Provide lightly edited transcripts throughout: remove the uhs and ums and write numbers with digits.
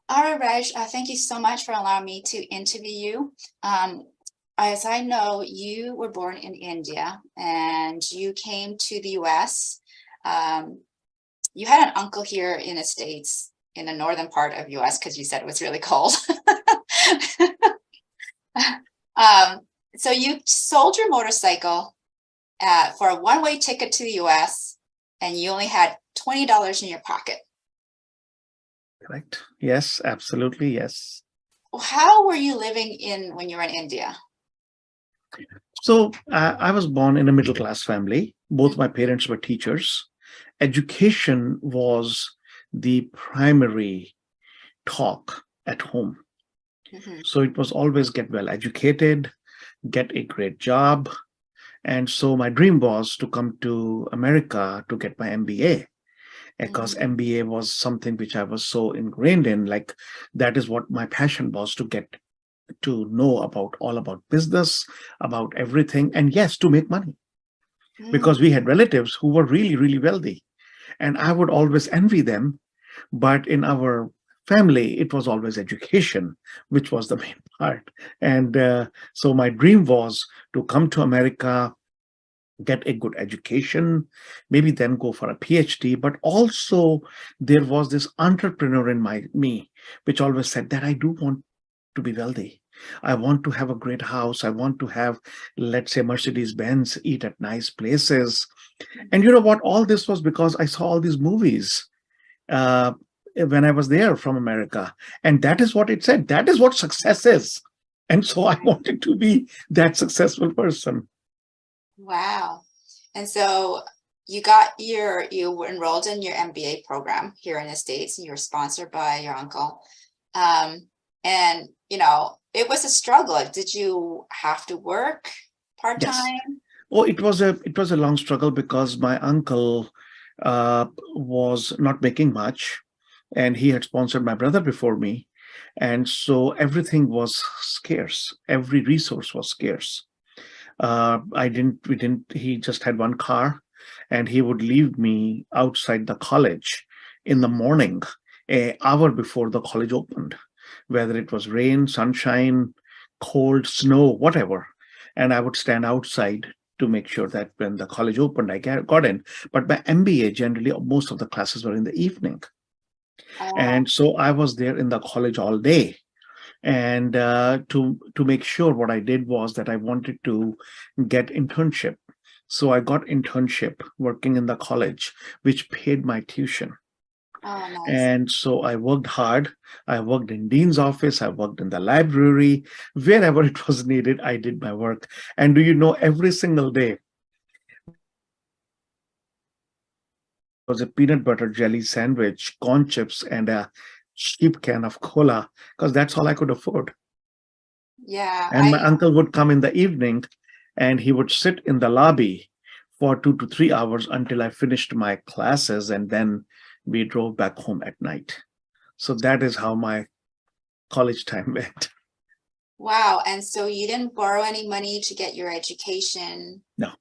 All right, Raj, thank you so much for allowing me to interview you. As I know, you were born in India and you came to the US. Um, you had an uncle here in the States, in the northern part of US, because you said it was really cold. Um, so you sold your motorcycle for a one-way ticket to the US, and you only had $20 in your pocket. Correct. Yes, absolutely. Yes. How were you living in when you were in India? So I was born in a middle class family. Both my parents were teachers. Education was the primary talk at home. Mhm. So it was always get well educated, get a great job. And so my dream was to come to America to get my MBA, because Mhm. MBA was something which I was so ingrained in. Like that is what my passion was, to get to know about all about business, about everything, and yes, to make money, Mm. because we had relatives who were really, really wealthy. And I would always envy them. But in our family, it was always education, which was the main part. And so my dream was to come to America, get a good education, maybe then go for a PhD. But also there was this entrepreneur in me, which always said that I do want to be wealthy. I want to have a great house. I want to have, let's say, Mercedes Benz, eat at nice places. And you know what? All this was because I saw all these movies uh, when I was there from America. And that is what it said. That is what success is. And so I wanted to be that successful person. Wow. And so you were enrolled in your MBA program here in the States, and you were sponsored by your uncle. And it was a struggle. Like, did you have to work Yes. part-time? Oh, it was a long struggle, because my uncle was not making much, and he had sponsored my brother before me, and so everything was scarce. Every resource was scarce. I didn't, we didn't, he just had one car, and he would leave me outside the college in the morning, an hour before the college opened, whether it was rain, sunshine, cold, snow, whatever. And I would stand outside to make sure that when the college opened, I got in. But by MBA, generally, most of the classes were in the evening. Oh, And so I was there in the college all day. And to make sure, what I did was that I wanted to get internship. So I got internship working in the college, which paid my tuition. oh, nice. And so I worked hard. I worked in dean's office. I worked in the library. Wherever it was needed, I did my work. And do you know, every single day was a peanut butter jelly sandwich, corn chips, and a cheap can of cola, because that's all I could afford. Yeah, And my uncle would come in the evening, and he would sit in the lobby for 2 to 3 hours until I finished my classes, and then we drove back home at night. So that is how my college time went. wow. And so you didn't borrow any money to get your education. No,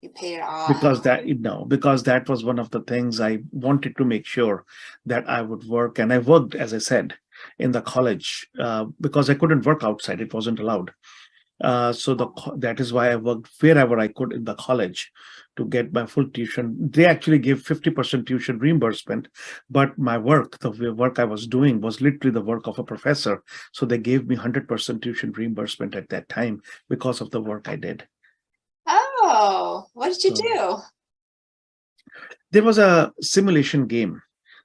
You paid it all. because that was one of the things I wanted to make sure that I would work. And I worked, as I said, in the college, because I couldn't work outside. It wasn't allowed. So that is why I worked wherever I could in the college to get my full tuition. They actually gave 50% tuition reimbursement, but my work, the work I was doing, was literally the work of a professor. So they gave me 100% tuition reimbursement at that time because of the work I did. Oh, what did you So do? there was a simulation game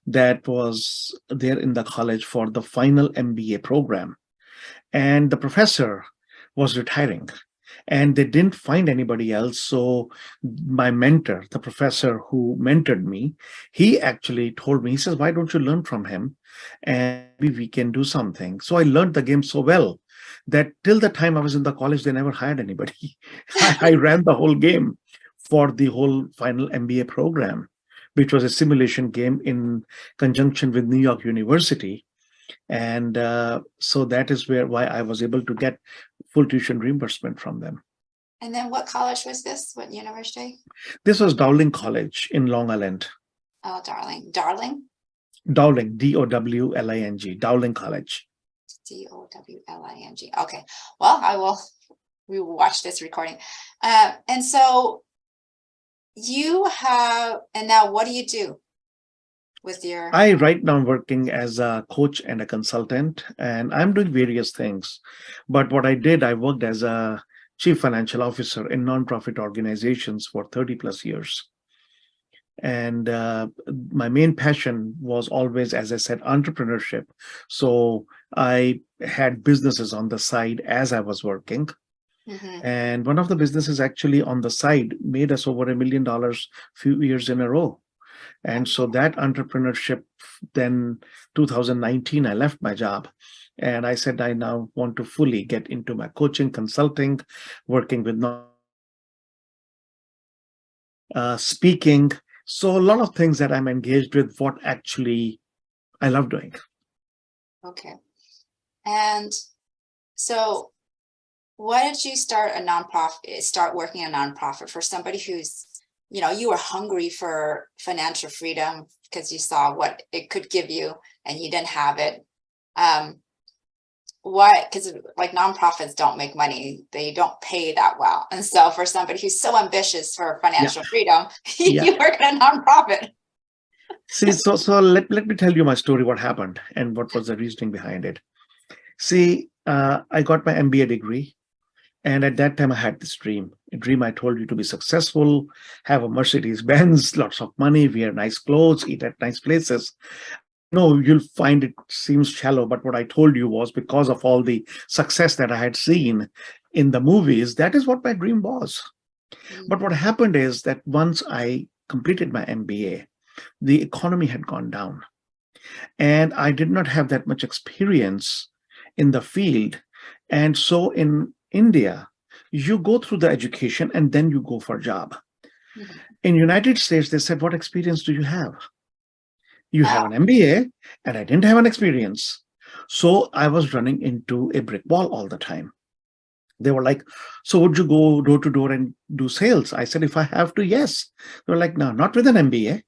that was there in the college for the final MBA program, and the professor was retiring, and they didn't find anybody else. So my mentor, the professor who mentored me, he actually told me, he says, why don't you learn from him, and maybe we can do something. So I learned the game so well that till the time I was in the college, they never hired anybody. I ran the whole game for the whole final MBA program, which was a simulation game in conjunction with New York University. And so that is why I was able to get full tuition reimbursement from them. And then what college was this? What university? This was Dowling College in Long Island. Oh, darling. Darling? Dowling, Dowling, Dowling College. Dowling. Okay. Well, we will watch this recording. And so and now what do you do with your? I right now working as a coach and a consultant, and I'm doing various things. But what I did, I worked as a chief financial officer in nonprofit organizations for 30 plus years. And my main passion was always, as I said, entrepreneurship. So I had businesses on the side as I was working. Mhm. And one of the businesses actually on the side made us over $1 million few years in a row. And so that entrepreneurship, then 2019, I left my job and I said, I now want to fully get into my coaching, consulting, working with speaking. So a lot of things that I'm engaged with, what actually I love doing. Okay. And so why did you start working a nonprofit for somebody who's, you were hungry for financial freedom because you saw what it could give you and you didn't have it. Why? Because like nonprofits don't make money. They don't pay that well. And so for somebody who's so ambitious for financial freedom, you work at a nonprofit. See, so let me tell you my story, what happened and what was the reasoning behind it. See, I got my MBA degree. And at that time, I had this a dream I told you to be successful, have a Mercedes Benz, lots of money, wear nice clothes, eat at nice places. No, you'll find it seems shallow, but what I told you was because of all the success that I had seen in the movies, that is what my dream was. But what happened is that once I completed my MBA, the economy had gone down. And I did not have that much experience in the field. And so in India, you go through the education and then you go for a job. Mhm. In United States, they said, what experience do you have? You have an MBA, and I didn't have an experience. So I was running into a brick wall all the time. They were like, so would you go door to door and do sales? I said, if I have to, yes. They were like, no, not with an MBA.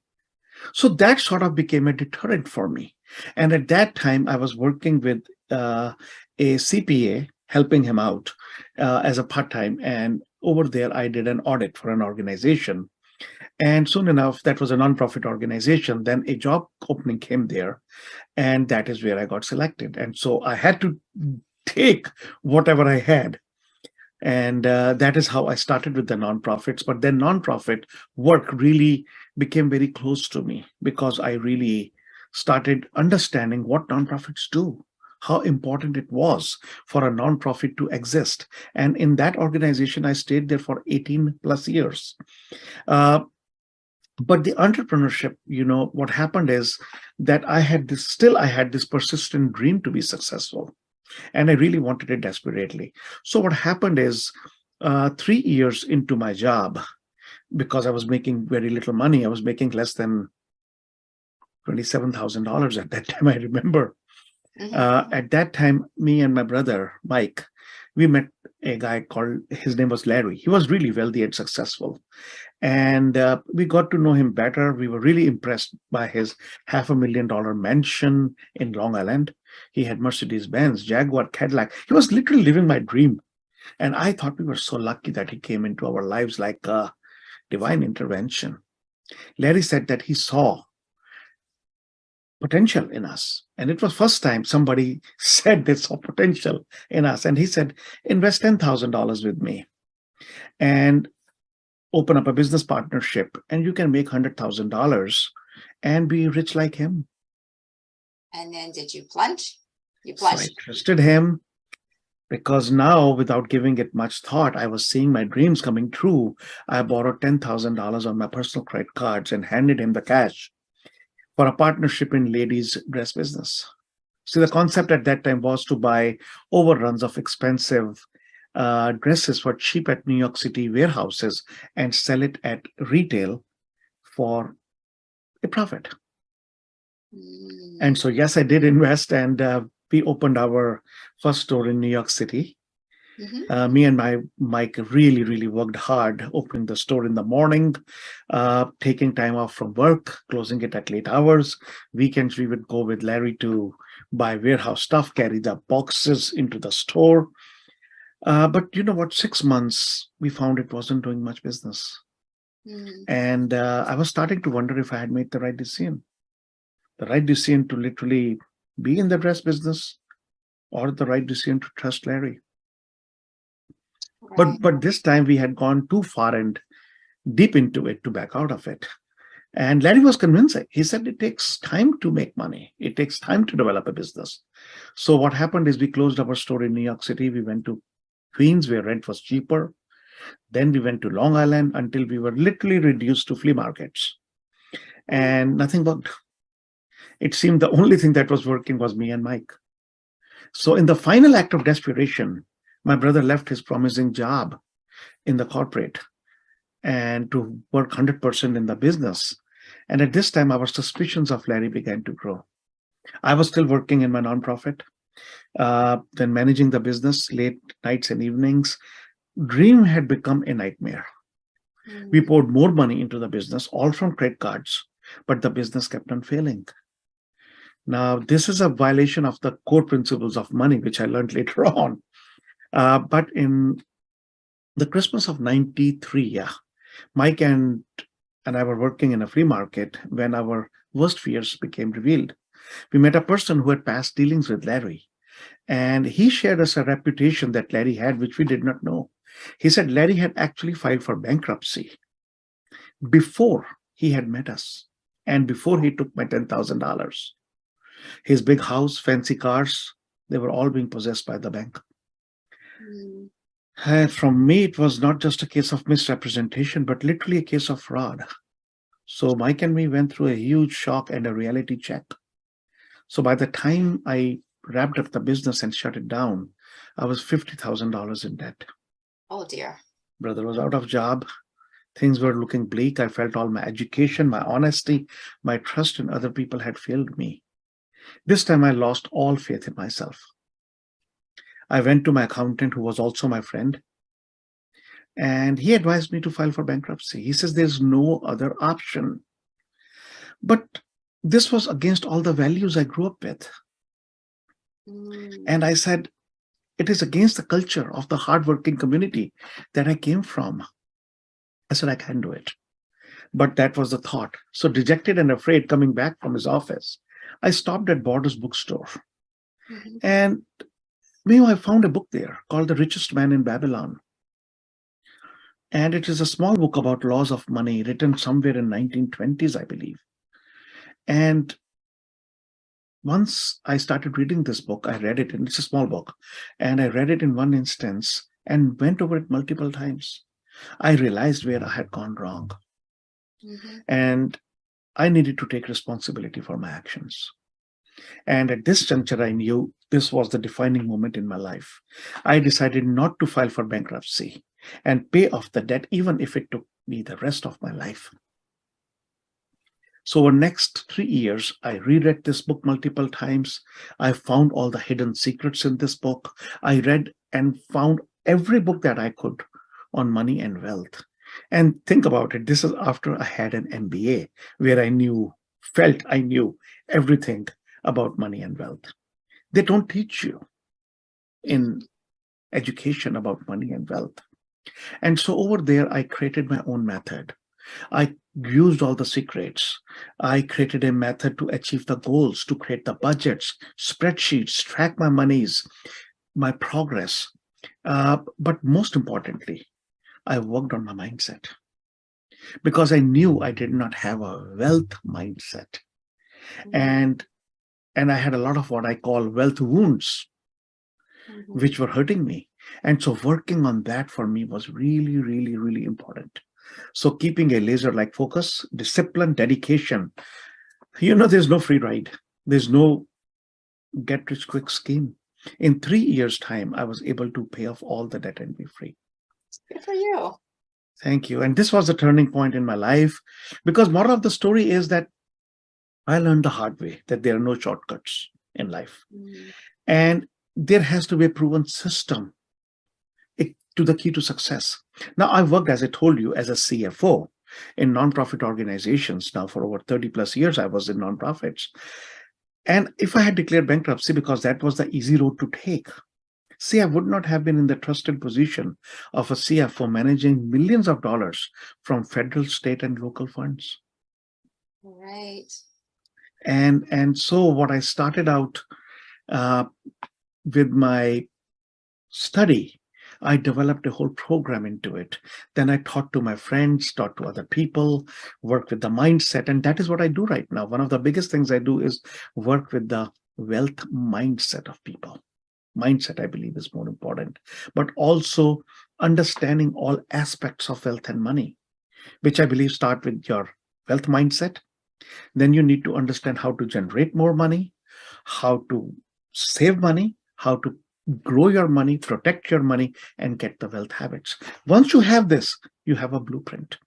So that sort of became a deterrent for me. And at that time, I was working with a CPA, helping him out as a part-time. And over there, I did an audit for an organization. And soon enough, that was a nonprofit organization. Then a job opening came there. And that is where I got selected. And so I had to take whatever I had. And that is how I started with the nonprofits. But then nonprofit work really became very close to me because I really started understanding what nonprofits do, how important it was for a nonprofit to exist. And in that organization, I stayed there for 18 plus years. But the entrepreneurship, what happened is that I had this persistent dream to be successful. And I really wanted it desperately. So what happened is 3 years into my job, because I was making very little money, I was making less than $27,000 at that time, I remember. At that time, me and my brother, Mike, we met a guy his name was Larry. He was really wealthy and successful. And we got to know him better. We were really impressed by his $500,000 mansion in Long Island. He had Mercedes Benz, Jaguar, Cadillac. He was literally living my dream. And I thought we were so lucky that he came into our lives like a divine intervention. Larry said that he saw potential in us. And it was first time somebody said they saw potential in us. And he said, invest $10,000 with me and open up a business partnership and you can make $100,000 and be rich like him. And then did you plunge? You So I plunged. trusted him because now, without giving it much thought, I was seeing my dreams coming true. I borrowed $10,000 on my personal credit cards and handed him the cash for a partnership in ladies' dress business. So the concept at that time was to buy overruns of expensive dresses for cheap at New York City warehouses and sell it at retail for a profit. And so, yes, I did invest, and we opened our first store in New York City. Mhm. Me and my Mike really, really worked hard, opening the store in the morning, taking time off from work, closing it at late hours. Weekends, we would go with Larry to buy warehouse stuff, carry the boxes into the store. But you know what? 6 months, we found it wasn't doing much business. Mm. And I was starting to wonder if I had made the right decision to literally be in the dress business or the right decision to trust Larry. Right. But this time we had gone too far and deep into it to back out of it. And Larry was convincing. He said it takes time to make money. It takes time to develop a business. So what happened is we closed our store in New York City. We went to Queens where rent was cheaper. Then we went to Long Island until we were literally reduced to flea markets. Mm. And nothing worked. It seemed the only thing that was working was me and Mike. So in the final act of desperation, my brother left his promising job in the corporate and to work 100% in the business. And at this time, our suspicions of Larry began to grow. I was still working in my nonprofit, then managing the business late nights and evenings. Dream had become a nightmare. We Mm. poured more money into the business, all from credit cards, but the business kept on failing. Now, this is a violation of the core principles of money, which I learned later on. But in the Christmas of 93, yeah, Mike and I were working in a flea market when our worst fears became revealed. We met a person who had past dealings with Larry, and he shared us a reputation that Larry had, which we did not know. He said Larry had actually filed for bankruptcy before he had met us and before he took my $10,000. His big house, fancy cars, they were all being possessed by the bank. Mm. From me, it was not just a case of misrepresentation, but literally a case of fraud. So Mike and me went through a huge shock and a reality check. So by the time I wrapped up the business and shut it down, I was $50,000 in debt. Oh dear. Brother was out of job. Things were looking bleak. I felt all my education, my honesty, my trust in other people had failed me. This time I lost all faith in myself. I went to my accountant, who was also my friend, and he advised me to file for bankruptcy. He says there's no other option. But this was against all the values I grew up with. Mm. And I said, it is against the culture of the hardworking community that I came from. I said, I can't do it. But that was the thought. So dejected and afraid, coming back from his office, I stopped at Borders bookstore. Mhm. And I found a book there called The Richest Man in Babylon. And it is a small book about laws of money written somewhere in 1920s, I believe. And once I started reading this book, I read it, and it's a small book, and I read it in one instance and went over it multiple times. I realized where I had gone wrong, Mhm. and I needed to take responsibility for my actions. And at this juncture, I knew this was the defining moment in my life. I decided not to file for bankruptcy and pay off the debt, even if it took me the rest of my life. So over next 3 years, I reread this book multiple times. I found all the hidden secrets in this book. I read and found every book that I could on money and wealth. And think about it, this is after I had an MBA where felt I knew everything about money and wealth. They don't teach you in Mhm. education about money and wealth. And so over there, I created my own method. I used all the secrets. I created a method to achieve the goals, to create the budgets, spreadsheets, track my monies, my progress. But most importantly, I worked on my mindset because I knew I did not have a wealth mindset. Mhm. And I had a lot of what I call wealth wounds, Mhm. which were hurting me. And so working on that for me was really, really, really important. So keeping a laser-like focus, discipline, dedication. There's no free ride. There's no get rich quick scheme. In 3 years' time, I was able to pay off all the debt and be free. Good for you. Thank you. And this was the turning point in my life because moral of the story is that I learned the hard way that there are no shortcuts in life. Mm. And there has to be a proven system to the key to success. Now, I worked, as I told you, as a CFO in nonprofit organizations. Now, for over 30 plus years, I was in nonprofits. And if I had declared bankruptcy, because that was the easy road to take, see, I would not have been in the trusted position of a CFO managing millions of dollars from federal, state, and local funds. Right. And so what I started out with my study, I developed a whole program into it. Then I taught to my friends, taught to other people, worked with the mindset. And that is what I do right now. One of the biggest things I do is work with the wealth mindset of people. Mindset, I believe, is more important, but also understanding all aspects of wealth and money, which I believe start with your wealth mindset. Then you need to understand how to generate more money, how to save money, how to grow your money, protect your money, and get the wealth habits. Once you have this, you have a blueprint.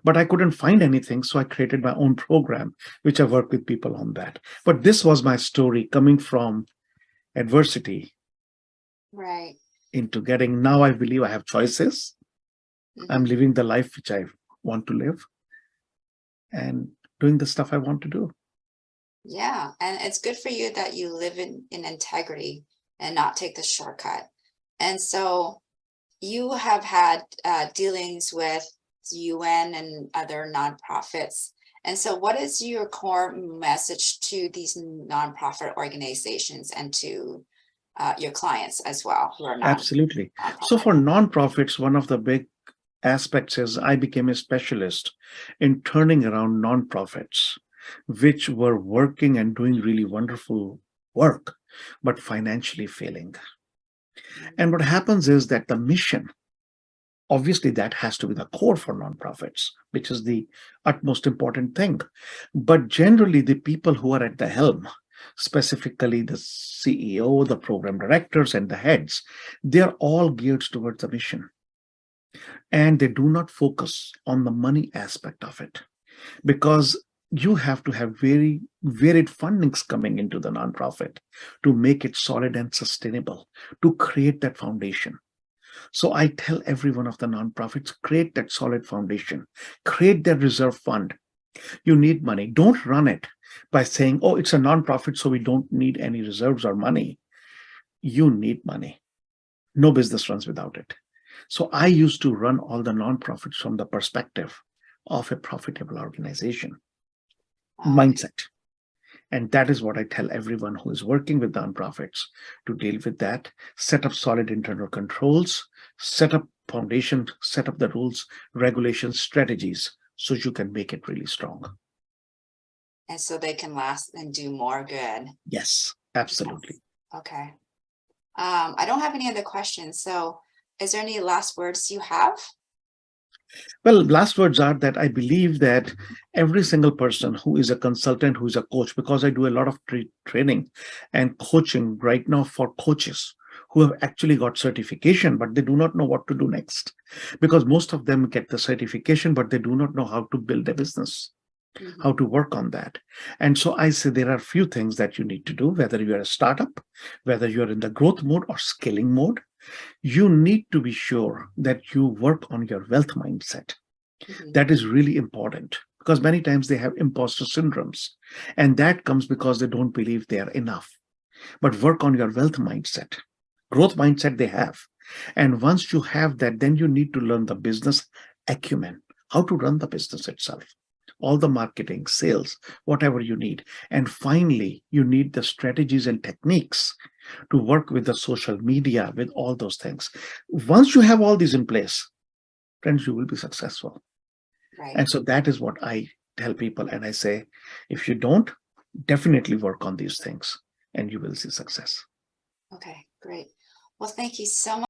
But I couldn't find anything, so I created my own program, which I work with people on that. But this was my story coming from adversity Right. into getting, now I believe I have choices. I'm living the life which I want to live and doing the stuff I want to do. Yeah. And it's good for you that you live in integrity and not take the shortcut. And so you have had dealings with UN and other nonprofits. And so what is your core message to these nonprofit organizations and to your clients as well, who are not? Absolutely. So for nonprofits, one of the big aspects is I became a specialist in turning around nonprofits, which were working and doing really wonderful work, but financially failing. And what happens is that the mission, obviously that has to be the core for nonprofits, which is the utmost important thing. But generally the people who are at the helm, specifically the CEO, the program directors, and the heads, they're all geared towards the mission. And they do not focus on the money aspect of it, because you have to have very varied fundings coming into the nonprofit to make it solid and sustainable, to create that foundation. So I tell every one of the nonprofits, create that solid foundation, create that reserve fund. You need money. Don't run it by saying, oh, it's a nonprofit, so we don't need any reserves or money. You need money. No business runs without it. So I used to run all the nonprofits from the perspective of a profitable organization mindset. And that is what I tell everyone who is working with nonprofits to deal with that, set up solid internal controls, set up foundation, set up the rules, regulations, strategies, so you can make it really strong. And so they can last and do more good. Yes, absolutely. Okay. I don't have any other questions. So is there any last words you have? Well, last words are that I believe that every single person who is a consultant, who is a coach, because I do a lot of training and coaching right now for coaches who have actually got certification, but they do not know what to do next. Because most of them get the certification, but they do not know how to build a business, how to work on that. And so I say there are a few things that you need to do, whether you're a startup, whether you're in the growth mode or scaling mode. You need to be sure that you work on your wealth mindset. That is really important, because many times they have imposter syndromes, and that comes because they don't believe they are enough. But work on your wealth mindset, growth mindset they have. And once you have that, then you need to learn the business acumen, how to run the business itself, all the marketing, sales, whatever you need. And finally, you need the strategies and techniques to work with the social media, with all those things. Once you have all these in place, friends, you will be successful. Right. And so that is what I tell people. And I say, if you don't, definitely work on these things and you will see success. Okay, great. Well, thank you so much.